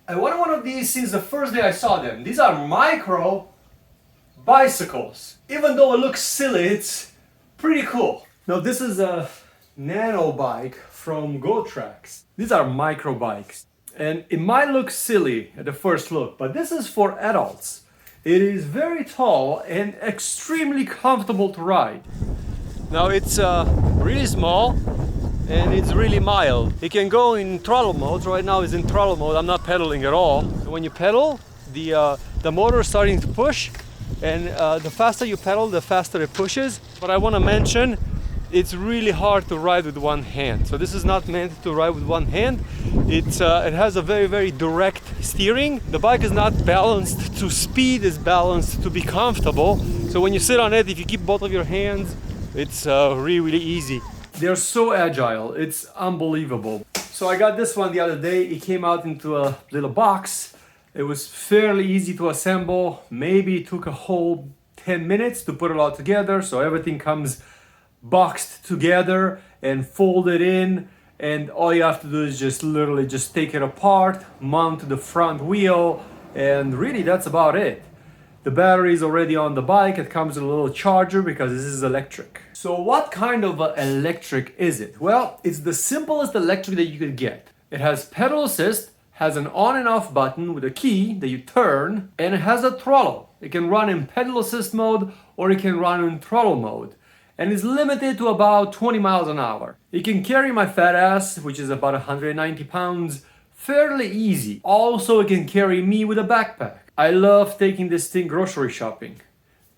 I wanted one of these since the first day I saw them. These are micro bicycles. Even though it looks silly, it's pretty cool. Now this is a nano bike from Gotrax. These are micro bikes. And it might look silly at the first look, but this is for adults. It is very tall and extremely comfortable to ride. Now it's really small and it's really mild. It can go in throttle mode. Right now it's in throttle mode. I'm not pedaling at all. When you pedal, the motor is starting to push, and the faster you pedal, the faster it pushes. But I want to mention, it's really hard to ride with one hand. So this is not meant to ride with one hand. It has a very, very direct steering. The bike is not balanced to speed, it's balanced to be comfortable. So when you sit on it, if you keep both of your hands, it's really, really easy. They're so agile, it's unbelievable. So I got this one the other day. It came out into a little box. It was fairly easy to assemble. Maybe it took a whole 10 minutes to put it all together. So everything comes boxed together and folded in, and all you have to do is just literally just take it apart, mount the front wheel, and really that's about it. The battery is already on the bike. It comes with a little charger because this is electric. So what kind of electric is it? Well, it's the simplest electric that you could get. It has pedal assist, has an on and off button with a key that you turn, and it has a throttle. It can run in pedal assist mode or it can run in throttle mode. And it's limited to about 20 miles an hour. It can carry my fat ass, which is about 190 pounds, fairly easy. Also, it can carry me with a backpack. I love taking this thing grocery shopping.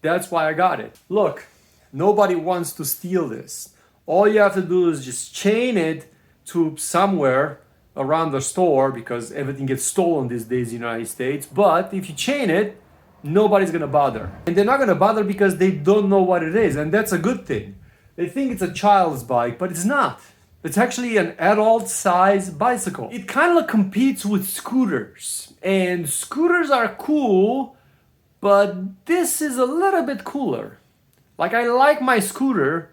That's why I got it. Look, nobody wants to steal this. All you have to do is just chain it to somewhere around the store, because everything gets stolen these days in the United States. But if you chain it, nobody's gonna bother. And they're not gonna bother because they don't know what it is, and that's a good thing. They think it's a child's bike, but it's not. It's actually an adult size bicycle. It kind of competes with scooters, and scooters are cool, but this is a little bit cooler. Like, I like my scooter,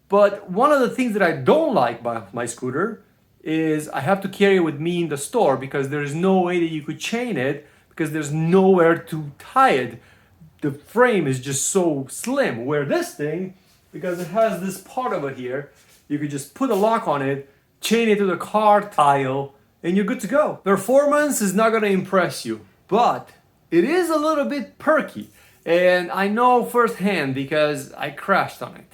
but one of the things that I don't like about my scooter is I have to carry it with me in the store, because there is no way that you could chain it, because there's nowhere to tie it. The frame is just so slim. Where this thing, because it has this part over here, you could just put a lock on it, chain it to the car tile, and you're good to go. Performance is not gonna impress you, but it is a little bit perky. And I know firsthand because I crashed on it.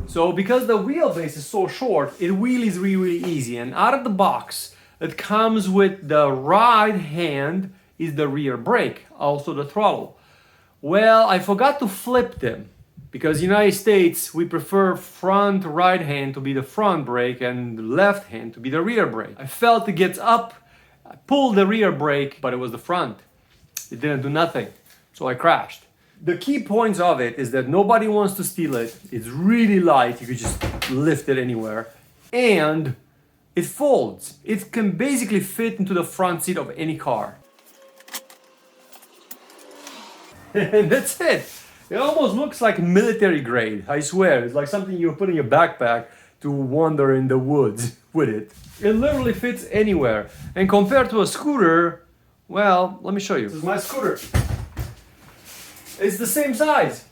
So because the wheelbase is so short, it wheelies really, really easy. And out of the box, it comes with the right hand is the rear brake, also the throttle. Well, I forgot to flip them, because in the United States, we prefer front right hand to be the front brake and left hand to be the rear brake. I felt it gets up, I pulled the rear brake, but it was the front. It didn't do nothing, so I crashed. The key points of it is that nobody wants to steal it. It's really light. You could just lift it anywhere. And it folds. It can basically fit into the front seat of any car. And that's it. It almost looks like military grade, I swear. It's like something you put in your backpack to wander in the woods with it. It literally fits anywhere. And compared to a scooter, well, let me show you. This is my scooter. It's the same size.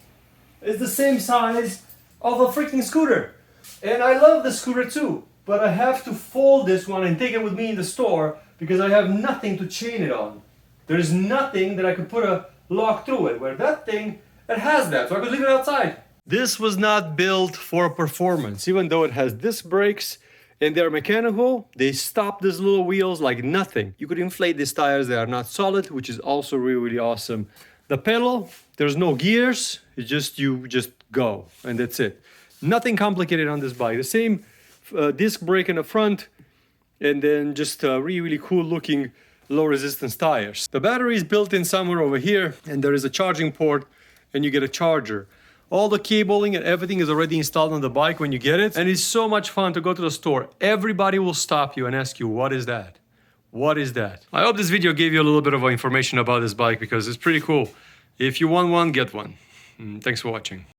It's the same size of a freaking scooter. And I love the scooter too, but I have to fold this one and take it with me in the store because I have nothing to chain it on. There's nothing that I could put a lock through it, where that thing, it has that, so I could leave it outside. This was not built for performance. Even though it has disc brakes and they're mechanical, they stop these little wheels like nothing. You could inflate these tires, they are not solid, which is also really, really awesome. The pedal, there's no gears, it's just you just go, and that's it. Nothing complicated on this bike. The same disc brake in the front, and then just really, really cool looking low resistance tires. The battery is built in somewhere over here, and there is a charging port, and you get a charger. All the cabling and everything is already installed on the bike when you get it, and it's so much fun to go to the store. Everybody will stop you and ask you, what is that? What is that? I hope this video gave you a little bit of information about this bike, because it's pretty cool. If you want one, get one. Thanks for watching.